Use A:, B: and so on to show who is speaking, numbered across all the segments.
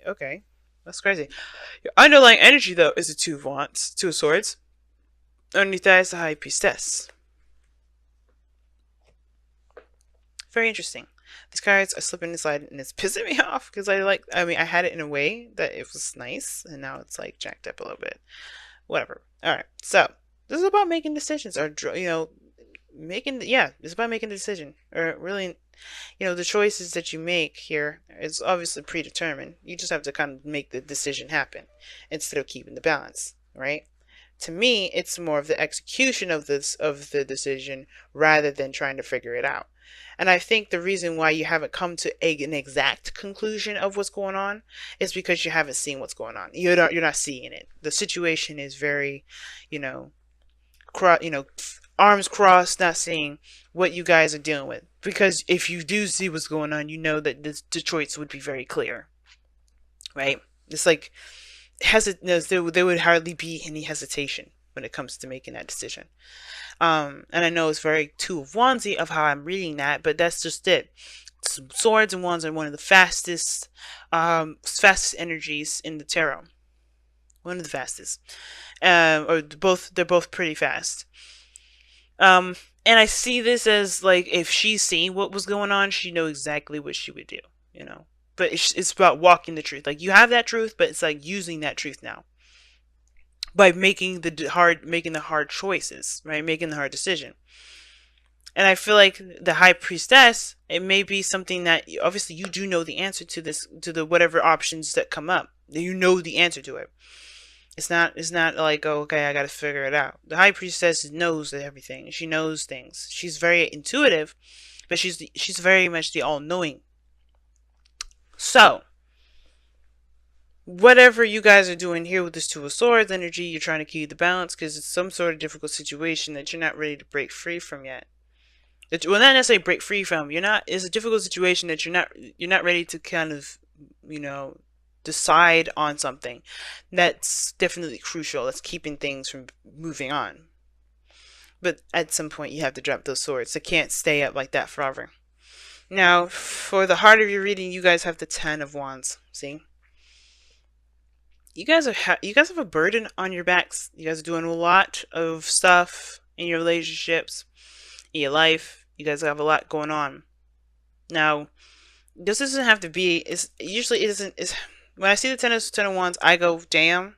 A: okay, that's crazy. Your underlying energy, though, is the Two of Wands, Two of Swords. Underneath that is the High Priestess. Very interesting. These cards are slipping inside, and it's pissing me off because I mean, I had it in a way that it was nice, and now it's like jacked up a little bit. Whatever. All right. So this is about making decisions, or yeah, it's about making a decision, or really, the choices that you make here is obviously predetermined. You just have to kind of make the decision happen instead of keeping the balance, right? To me, it's more of the execution of the decision rather than trying to figure it out. And I think the reason why you haven't come to an exact conclusion of what's going on is because you haven't seen what's going on. You're not seeing it. The situation is very, you know, arms crossed, not seeing what you guys are dealing with. Because if you do see what's going on, you know that the choice would be very clear, right? It's like there would hardly be any hesitation when it comes to making that decision. And I know it's very Two of Wandsy of how I'm reading that, but that's just it. Swords and Wands are one of the fastest energies in the tarot. One of the fastest, or both. They're both pretty fast. And I see this as like if she's seen what was going on, she knows exactly what she would do. But it's about walking the truth. Like you have that truth, but it's like using that truth now by making the hard choices, right? Making the hard decision. And I feel like the High Priestess, it may be something that obviously you do know the answer to this, to the whatever options that come up. You know the answer to it. It's not like, oh, okay, I got to figure it out. The High Priestess knows everything. She knows things. She's very intuitive, but she's very much the all-knowing. So, whatever you guys are doing here with this Two of Swords energy, you're trying to keep the balance because it's some sort of difficult situation that you're not ready to break free from yet. Well, not necessarily break free from. It's a difficult situation that you're not ready to kind of, decide on something. That's definitely crucial. That's keeping things from moving on. But at some point, you have to drop those swords. It can't stay up like that forever. Now, for the heart of your reading, you guys have the Ten of Wands. See? You guys have a burden on your backs. You guys are doing a lot of stuff in your relationships, in your life. You guys have a lot going on. Now, this doesn't have to be. Usually it isn't. When I see the Ten of Wands, I go, damn.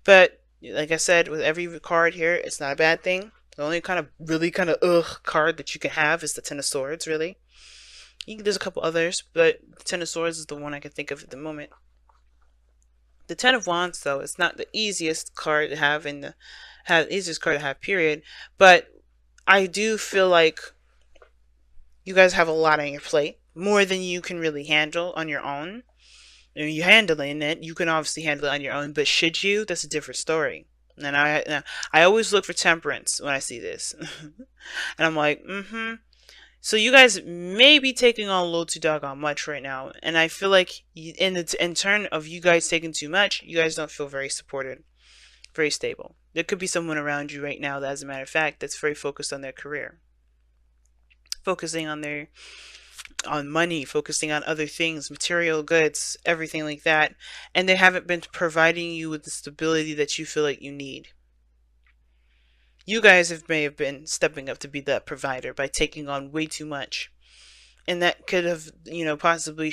A: But like I said, with every card here, it's not a bad thing. The only really kind of card that you can have is the Ten of Swords. Really, there's a couple others, but the Ten of Swords is the one I can think of at the moment. The Ten of Wands, though, it's not the easiest card to have easiest card to have, period. But I do feel like you guys have a lot on your plate, more than you can really handle on your own. And you're handling it, you can obviously handle it on your own, but should you? That's a different story. And I always look for temperance when I see this. And I'm like, So you guys may be taking on a little too doggone much right now. And I feel like in turn of you guys taking too much, you guys don't feel very supported, very stable. There could be someone around you right now that, as a matter of fact, that's very focused on their career. Focusing on money, focusing on other things, material goods, everything like that. And they haven't been providing you with the stability that you feel like you need. You guys may have been stepping up to be that provider by taking on way too much. And that could have, possibly,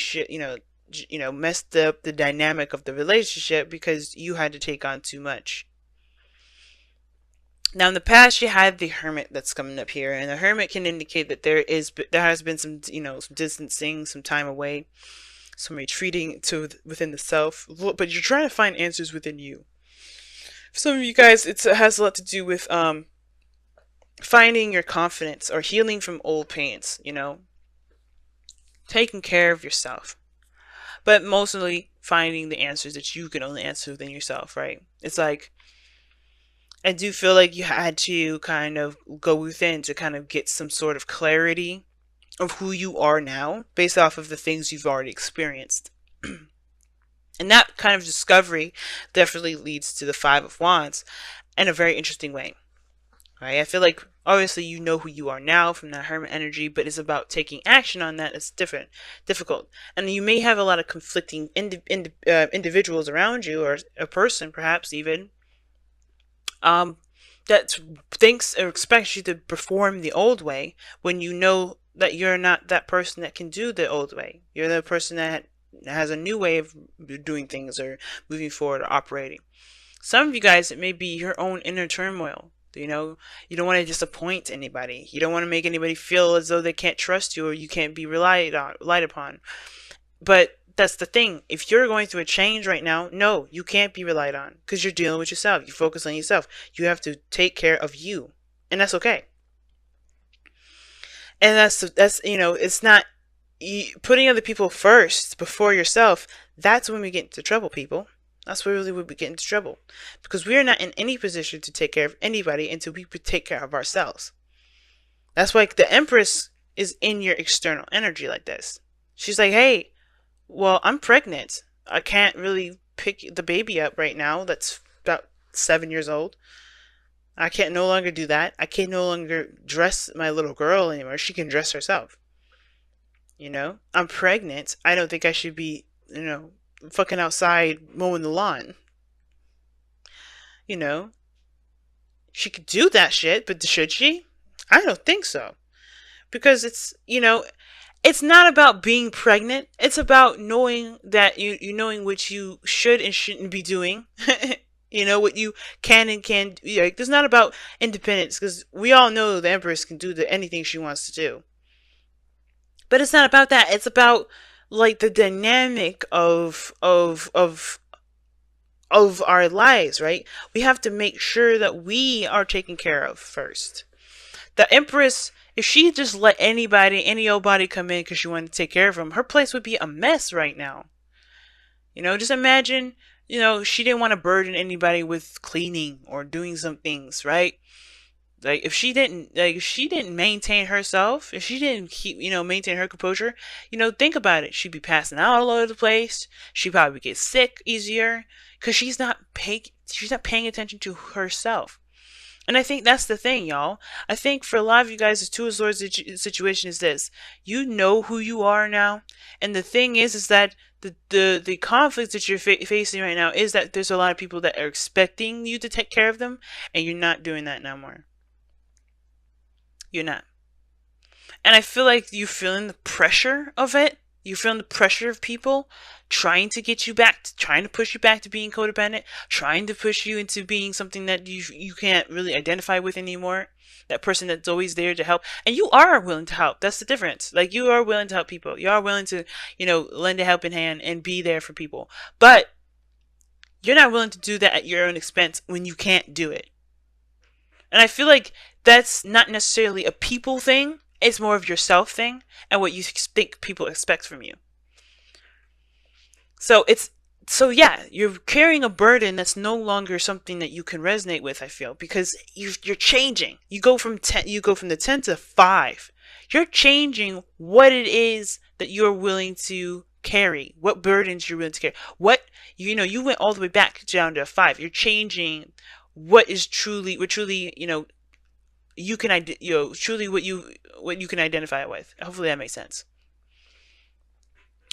A: messed up the dynamic of the relationship because you had to take on too much. Now, in the past, you had the Hermit that's coming up here, and the Hermit can indicate that there has been some, some distancing, some time away, some retreating within the self. But you're trying to find answers within you. For some of you guys, it has a lot to do with finding your confidence or healing from old pains. Taking care of yourself, but mostly finding the answers that you can only answer within yourself. Right? It's like, I do feel like you had to kind of go within to kind of get some sort of clarity of who you are now based off of the things you've already experienced. And that kind of discovery definitely leads to the Five of Wands in a very interesting way. Right? I feel like obviously you know who you are now from that hermit energy, but it's about taking action on that. It's different, difficult, and you may have a lot of conflicting individuals around you, or a person perhaps even, um, that thinks or expects you to perform the old way when you know that you're not that person that can do the old way. You're the person that has a new way of doing things or moving forward or operating. Some of you guys, it may be your own inner turmoil. You don't want to disappoint anybody. You don't want to make anybody feel as though they can't trust you or you can't be relied upon. But that's the thing. If you're going through a change right now, no, you can't be relied on because you're dealing with yourself. You focus on yourself. You have to take care of you, and that's okay. And it's not putting other people first before yourself. That's when we get into trouble, people. That's where really we get into trouble because we are not in any position to take care of anybody until we take care of ourselves. That's why the Empress is in your external energy like this. She's like, hey, well, I'm pregnant. I can't really pick the baby up right now. That's about 7 years old. I can't no longer do that. I can no longer dress my little girl anymore. She can dress herself. I'm pregnant. I don't think I should be, fucking outside mowing the lawn. You know, she could do that shit, but should she? I don't think so. Because it's not about being pregnant. It's about knowing that you knowing what you should and shouldn't be doing. What you can and can't. Like, it's not about independence because we all know the Empress can do anything she wants to do. But it's not about that. It's about like the dynamic of our lives, right? We have to make sure that we are taken care of first. The Empress, if she just let any old body come in because she wanted to take care of them, her place would be a mess right now. Just imagine, she didn't want to burden anybody with cleaning or doing some things, right? Like if she didn't maintain herself, if she didn't keep, maintain her composure, think about it. She'd be passing out all over the place. She'd probably get sick easier because she's not paying attention to herself. And I think that's the thing, y'all. I think for a lot of you guys, the Two of Swords situation is this. You know who you are now. And the thing is that the conflicts that you're facing right now is that there's a lot of people that are expecting you to take care of them. And you're not doing that no more. You're not. And I feel like you're feeling the pressure of it. You're feeling the pressure of people trying to get you back, trying to push you back to being codependent, trying to push you into being something that you can't really identify with anymore. That person that's always there to help. And you are willing to help. That's the difference. Like, you are willing to help people. You are willing to, lend a helping hand and be there for people. But you're not willing to do that at your own expense when you can't do it. And I feel like that's not necessarily a people thing. It's more of yourself thing and what you think people expect from you. So yeah, you're carrying a burden that's no longer something that you can resonate with, I feel, because you're changing. You go from the 10 to 5. You're changing what it is that you're willing to carry, what burdens you're willing to carry. You went all the way back down to a 5. You're changing what truly, you can truly what you can identify with. Hopefully that makes sense.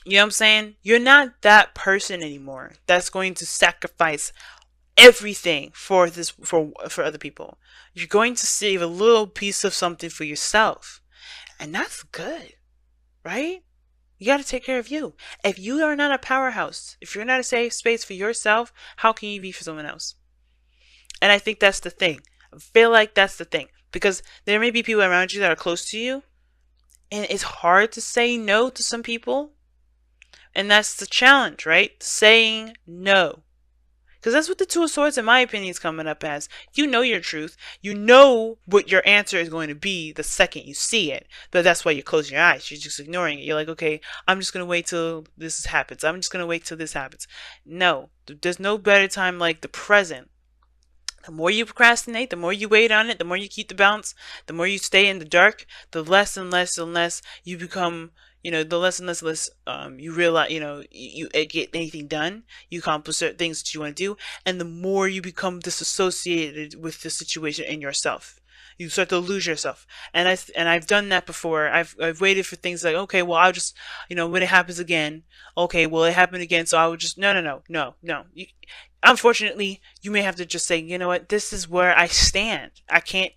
A: You know what I'm saying? You're not that person anymore that's going to sacrifice everything for other people. You're going to save a little piece of something for yourself. And that's good. Right? You got to take care of you. If you are not a powerhouse, if you're not a safe space for yourself, how can you be for someone else? And I think that's the thing. I feel like that's the thing. Because there may be people around you that are close to you. And it's hard to say no to some people. And that's the challenge, right? Saying no. Because that's what the Two of Swords, in my opinion, is coming up as. You know your truth. You know what your answer is going to be the second you see it. But that's why you close your eyes. You're just ignoring it. You're like, okay, I'm just going to wait till this happens. I'm just going to wait till this happens. No. There's no better time like the present. The more you procrastinate, the more you wait on it, the more you keep the balance, the more you stay in the dark, the less and less and less you become, the less and less you realize, you get anything done, you accomplish certain things that you want to do, and the more you become disassociated with the situation and yourself. You start to lose yourself. I've done that before. I've waited for things like, okay, well, I'll just, when it happens again, okay, well, it happened again, so I would just, no. Unfortunately, you may have to just say, you know what, this is where I stand. I can't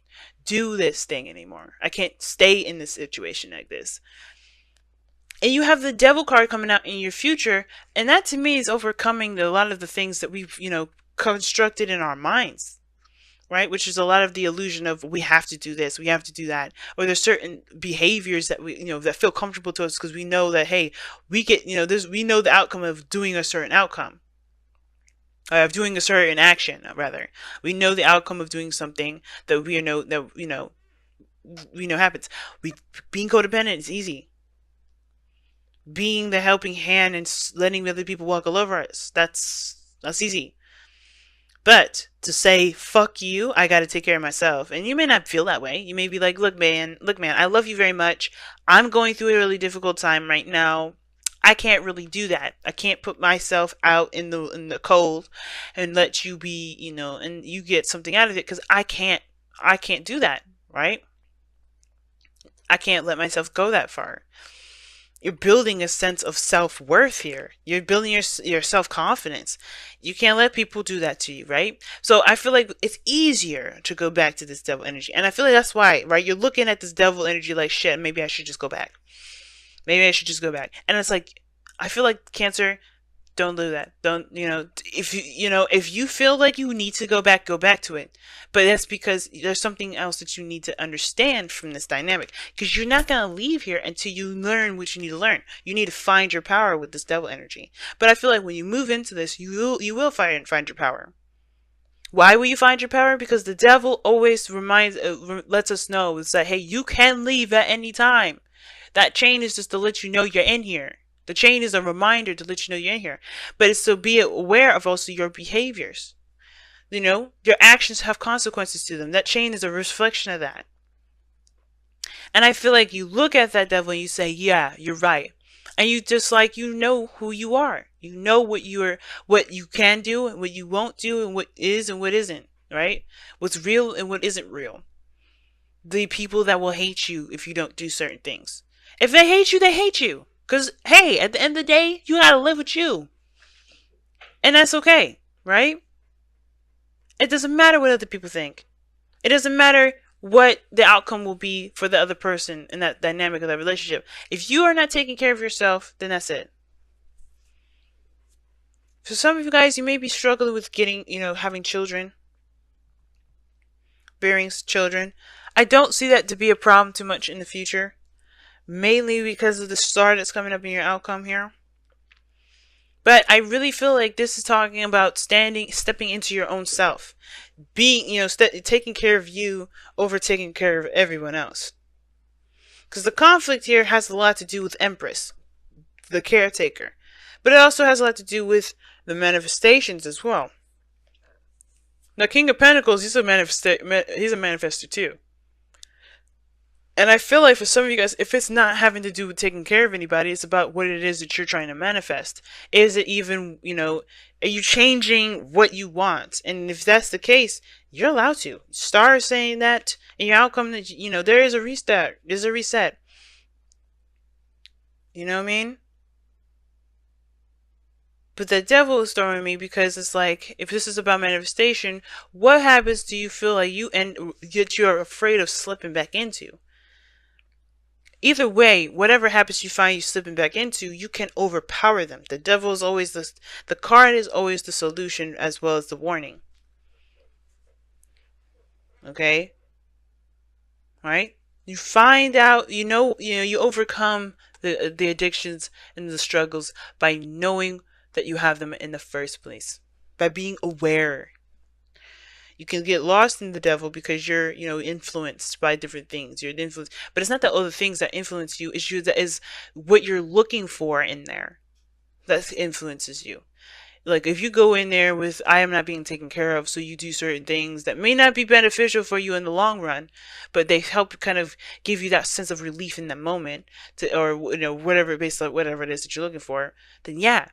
A: do this thing anymore. I can't stay in this situation like this. And you have the devil card coming out in your future, and that to me is overcoming a lot of the things that we've, constructed in our minds, right? Which is a lot of the illusion of we have to do this, we have to do that, or there's certain behaviors that we, that feel comfortable to us because we know that, hey, we get, we know the outcome of doing a certain outcome, of doing a certain action, rather. We know the outcome of doing something that we know happens. Being codependent is easy. Being the helping hand and letting other people walk all over us, that's easy. But to say, fuck you, I gotta take care of myself. And you may not feel that way. You may be like, look, man, I love you very much. I'm going through a really difficult time right now. I can't really do that. I can't put myself out in the cold and let you be, and you get something out of it, because I can't do that, right? I can't let myself go that far. You're building a sense of self-worth here. You're building your self-confidence. You can't let people do that to you, right? So I feel like it's easier to go back to this devil energy. And I feel like that's why, right? You're looking at this devil energy like, shit, maybe I should just go back. Maybe I should just go back. And it's like, I feel like, Cancer, don't do that. Don't, if you feel like you need to go back to it. But that's because there's something else that you need to understand from this dynamic. Because you're not going to leave here until you learn what you need to learn. You need to find your power with this devil energy. But I feel like when you move into this, you will find your power. Why will you find your power? Because the devil always lets us know is that, hey, you can leave at any time. That chain is just to let you know you're in here. The chain is a reminder to let you know you're in here. But it's to be aware of also your behaviors. Your actions have consequences to them. That chain is a reflection of that. And I feel like you look at that devil and you say, yeah, you're right. And you just know who you are. You know what you can do and what you won't do, and what is and what isn't, right? What's real and what isn't real. The people that will hate you if you don't do certain things. If they hate you, they hate you. Because, hey, at the end of the day, you gotta live with you. And that's okay, right? It doesn't matter what other people think. It doesn't matter what the outcome will be for the other person in that dynamic of that relationship. If you are not taking care of yourself, then that's it. For some of you guys, you may be struggling with getting, having children. Bearing children. I don't see that to be a problem too much in the future. Mainly because of the star that's coming up in your outcome here. But I really feel like this is talking about stepping into your own self. Being, taking care of you over taking care of everyone else. Because the conflict here has a lot to do with Empress, the caretaker. But it also has a lot to do with the manifestations as well. Now, King of Pentacles, he's a manifester too. And I feel like for some of you guys, if it's not having to do with taking care of anybody, it's about what it is that you're trying to manifest. Is it even, are you changing what you want? And if that's the case, you're allowed to. Star is saying that in your outcome that, there is a restart. There's a reset. You know what I mean? But the devil is throwing me because it's like, if this is about manifestation, what habits do you feel like that you're afraid of slipping back into? Either way, whatever habits you find you slipping back into, you can overpower them. The devil is always the card is always the solution as well as the warning. Okay? Right? You find out, you overcome the addictions and the struggles by knowing that you have them in the first place. By being aware. You can get lost in the devil because you're, influenced by different things. You're influenced, but it's not the other things that influence you. It's you that is what you're looking for in there that influences you. Like if you go in there with, I am not being taken care of, so you do certain things that may not be beneficial for you in the long run, but they help kind of give you that sense of relief in that moment, or whatever, based on whatever it is that you're looking for. Then yeah.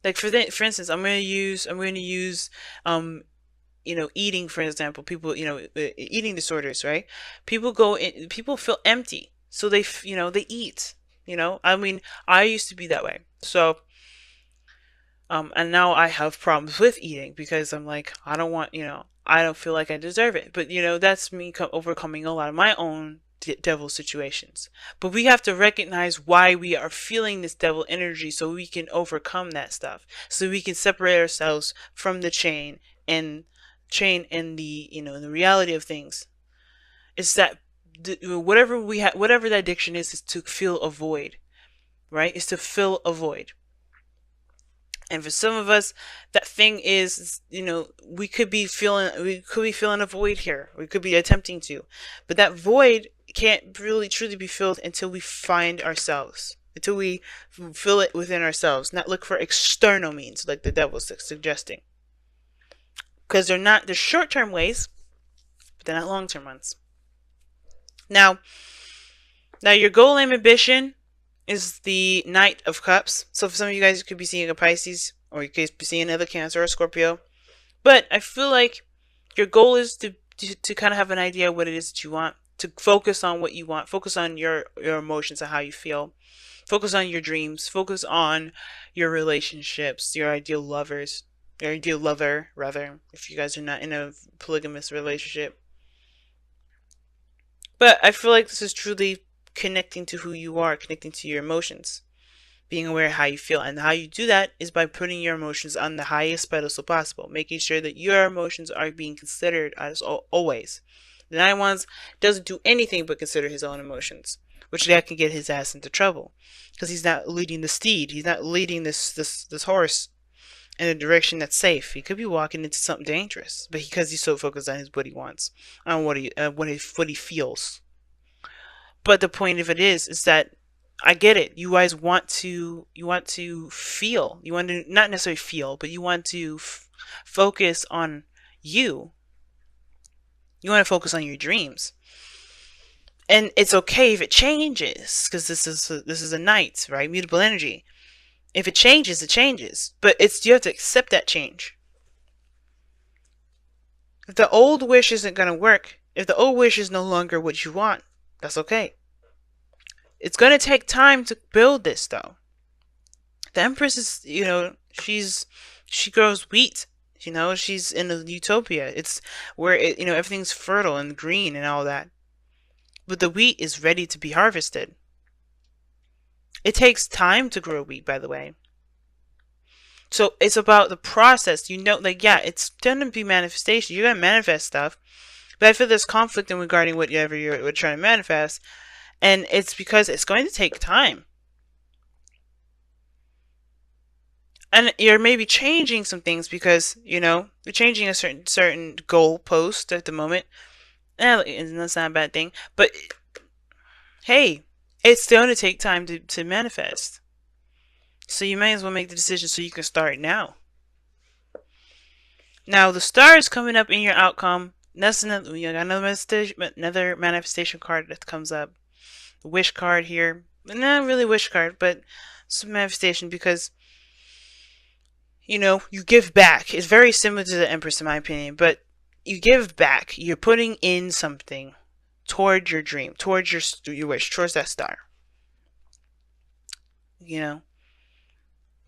A: Like for instance, I'm going to use eating, for example, people, eating disorders, right? People go in, people feel empty, so they eat. I mean, I used to be that way. So, and now I have problems with eating because I'm like, I don't want, I don't feel like I deserve it. But that's me overcoming a lot of my own devil situations. But we have to recognize why we are feeling this devil energy so we can overcome that stuff. So we can separate ourselves from the and the reality of things. It's that whatever that addiction is to fill a void, right? Is to fill a void. And for some of us, that thing is, we could be feeling a void here. We could be attempting to, but that void can't really truly be filled until we find ourselves, until we fill it within ourselves, not look for external means like the devil's suggesting. Because they're short-term ways, but they're not long-term ones. Now your goal and ambition is the Knight of Cups. So for some of you guys, you could be seeing a Pisces, or you could be seeing another Cancer or a Scorpio. But I feel like your goal is to kind of have an idea of what it is that you want, to focus on what you want, focus on your emotions and how you feel, focus on your dreams, focus on your relationships, your ideal lover, rather, if you guys are not in a polygamous relationship. But I feel like this is truly connecting to who you are, connecting to your emotions, being aware of how you feel. And how you do that is by putting your emotions on the highest pedestal possible, making sure that your emotions are being considered as always. The Nine of Wands doesn't do anything but consider his own emotions, which that can get his ass into trouble, because he's not leading the steed. He's not leading this horse in a direction that's safe. He could be walking into something dangerous, but because he's so focused on what he wants, on what he feels. But the point of it is that I get it. You guys want to feel. You want to not necessarily feel, but you want to focus on you. You want to focus on your dreams. And it's okay if it changes, because this is a Knight, right? Mutable energy. If it changes, it changes. But you have to accept that change. If the old wish isn't going to work, if the old wish is no longer what you want, that's okay. It's going to take time to build this, though. The Empress is, she grows wheat. She's in a utopia. It's where everything's fertile and green and all that. But the wheat is ready to be harvested. It takes time to grow wheat, by the way. So it's about the process. It's going to be manifestation. You're going to manifest stuff. But I feel there's conflict in regarding whatever you're trying to manifest. And it's because it's going to take time. And you're maybe changing some things because, you're changing a certain goal post at the moment. And that's not a bad thing. But, hey, it's going to take time to manifest. So you may as well make the decision so you can start now. Now, the star is coming up in your outcome. That's another manifestation card that comes up. The wish card here. Not really wish card, but some manifestation because, you give back. It's very similar to the Empress in my opinion, but you give back. You're putting in something towards your dream, towards your wish, towards that star.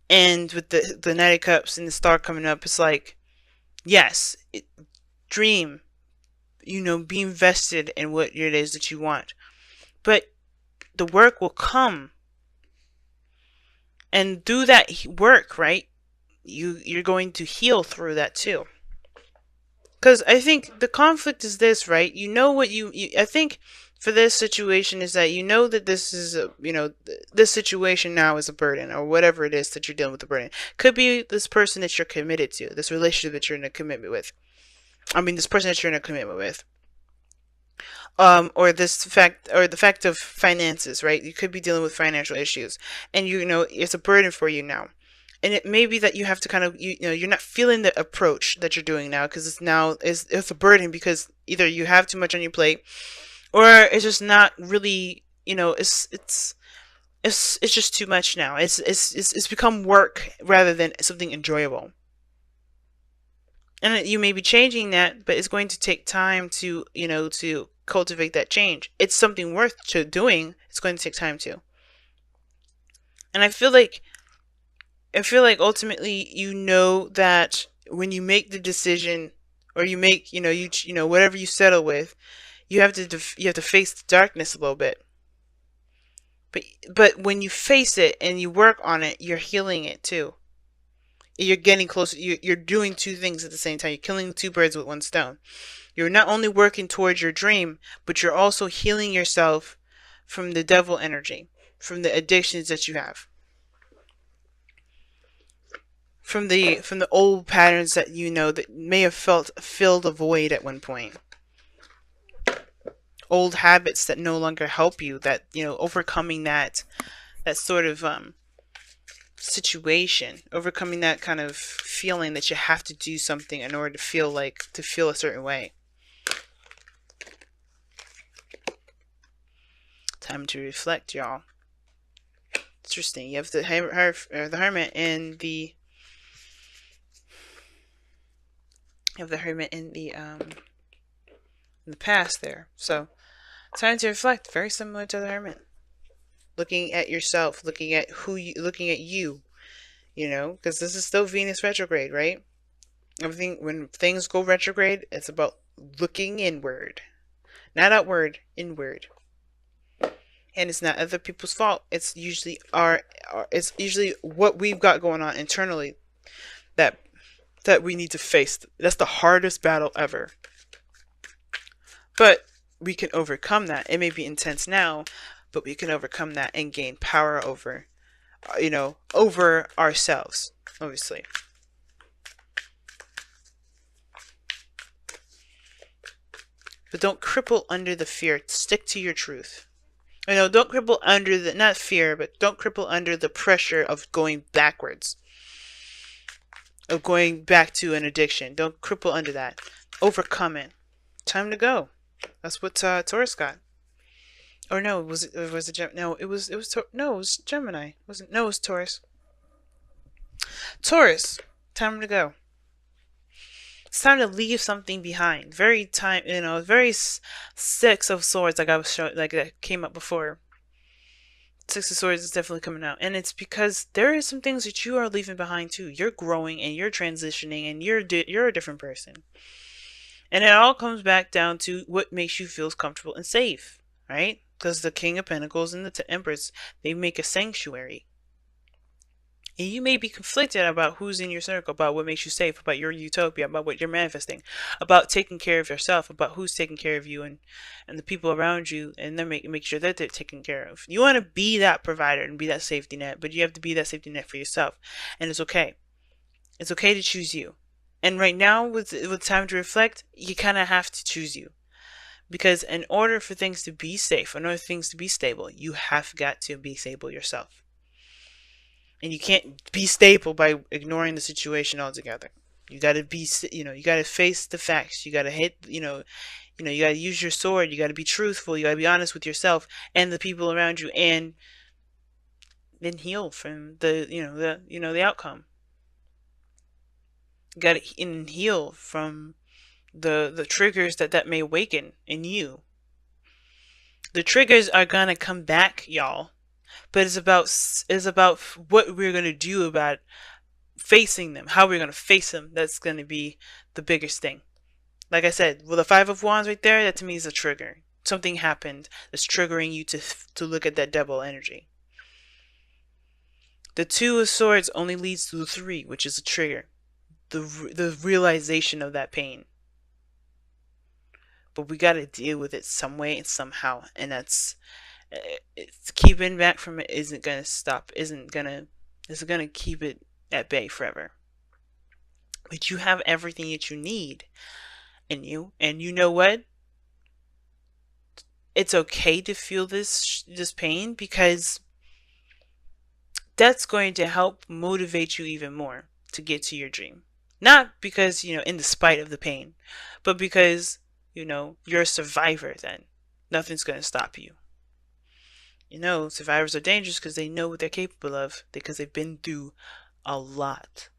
A: And with the Knight of Cups and the star coming up, it's like, yes, dream, be invested in what it is that you want. But the work will come. And do that work, right? You're going to heal through that too. Because I think the conflict is this, right? I think for this situation is that that this is this situation now is a burden, or whatever it is that you're dealing with the burden. Could be this person that you're committed to, this relationship that you're in a commitment with. This person that you're in a commitment with. Or the fact of finances, right? You could be dealing with financial issues, and it's a burden for you now. And it may be that you have to kind of, you're not feeling the approach that you're doing now because it's a burden because either you have too much on your plate, or it's just not really, it's just too much now. It's become work rather than something enjoyable. And you may be changing that, but it's going to take time to, to cultivate that change. It's something worth to doing. It's going to take time to. And I feel like ultimately you know that when you make the decision, or you make, whatever you settle with, you have to face the darkness a little bit. But when you face it and you work on it, you're healing it too. You're getting closer. You're doing two things at the same time. You're killing two birds with one stone. You're not only working towards your dream, but you're also healing yourself from the devil energy, from the addictions that you have, from the old patterns that that may have filled a void at one point. Old habits that no longer help you, that overcoming that sort of situation, overcoming that kind of feeling that you have to do something in order to feel a certain way. Time to reflect, y'all. Interesting. You have the hermit in the in the past there. So time to reflect. Very similar to the hermit. Looking at yourself, looking at looking at you. Because this is still Venus retrograde, right? Everything, when things go retrograde, it's about looking inward, not outward, inward. And it's not other people's fault. It's usually it's usually what we've got going on internally that we need to face. That's the hardest battle ever. But we can overcome that. It may be intense now, but we can overcome that and gain power over over ourselves, obviously. But don't cripple under the fear. Stick to your truth. Don't cripple under not fear, but don't cripple under the pressure of going backwards, of going back to an addiction. Don't cripple under that. Overcome it. Time to go. That's what Taurus got. Or no, was it no, it was Gemini. Wasn't No, it was Taurus. Taurus, time to go. It's time to leave something behind. Very Six of Swords, like I was showing, like that came up before. Six of Swords is definitely coming out, and it's because there is some things that you are leaving behind too. You're growing and you're transitioning, and you're a different person. And it all comes back down to what makes you feel comfortable and safe, right? Because the King of Pentacles and the Empress, they make a sanctuary. And you may be conflicted about who's in your circle, about what makes you safe, about your utopia, about what you're manifesting, about taking care of yourself, about who's taking care of you and the people around you, and then make sure that they're taken care of. You want to be that provider and be that safety net, but you have to be that safety net for yourself. And it's okay. It's okay to choose you. And right now, with time to reflect, you kind of have to choose you. Because in order for things to be safe, in order for things to be stable, you have got to be stable yourself. And you can't be stable by ignoring the situation altogether. You got to be, you got to face the facts. You got to you got to use your sword. You got to be truthful. You got to be honest with yourself and the people around you, and then heal from the outcome. You got to heal from the triggers that may awaken in you. The triggers are gonna come back, y'all. But it's about what we're gonna do about facing them, how we're gonna face them. That's gonna be the biggest thing. Like I said, with the Five of Wands right there, that to me is a trigger. Something happened that's triggering you to look at that devil energy. The Two of Swords only leads to the Three, which is a trigger. The realization of that pain. But we got to deal with it some way and somehow, and it's keeping back from it isn't gonna stop. It's gonna keep it at bay forever. But you have everything that you need in you, and you know what? It's okay to feel this pain, because that's going to help motivate you even more to get to your dream. Not because in the spite of the pain, but because you're a survivor. Then nothing's going to stop you. Survivors are dangerous because they know what they're capable of, because they've been through a lot.